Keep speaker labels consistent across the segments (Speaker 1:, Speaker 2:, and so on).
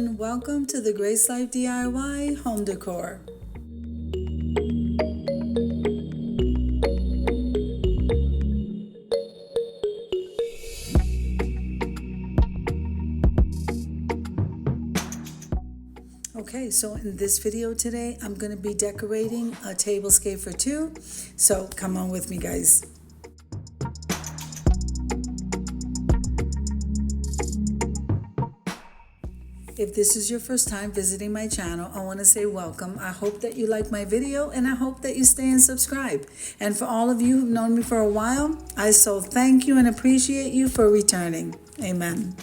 Speaker 1: everyone, welcome to the Grace Life DIY Home Decor. Okay, so in this video today, I'm going to be decorating a tablescape for two. So come on with me, guys. If this is your first time visiting my channel, I want to say welcome. I hope that you like my video and I hope that you stay and subscribe. And for all of you who've known me for a while, I so thank you and appreciate you for returning. Amen.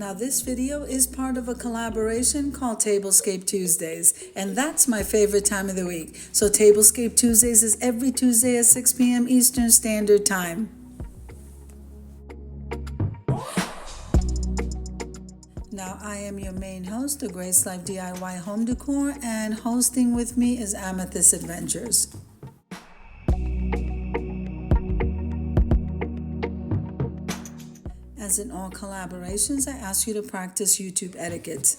Speaker 1: Now this video is part of a collaboration called Tablescape Tuesdays, and that's my favorite time of the week. So Tablescape Tuesdays is every Tuesday at 6 p.m. Eastern Standard Time. Now I am your main host, the Grace Life DIY Home Decor, and hosting with me is Amethyst Adventures. As in all collaborations, I ask you to practice YouTube etiquette.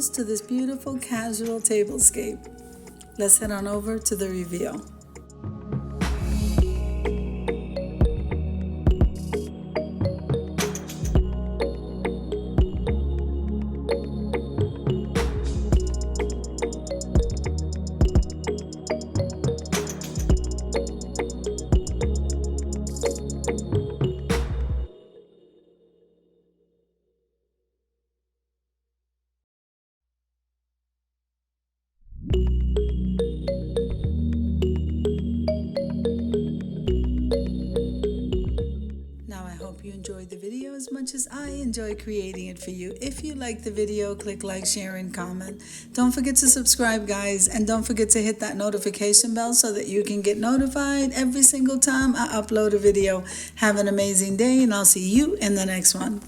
Speaker 1: close to this beautiful casual tablescape. Let's head on over to the reveal. Hope you enjoyed the video as much as I enjoy creating it for you. If you like the video, click like, share, and comment. Don't forget to subscribe, guys, and don't forget to hit that notification bell so that you can get notified every single time I upload a video. Have an amazing day, and I'll see you in the next one.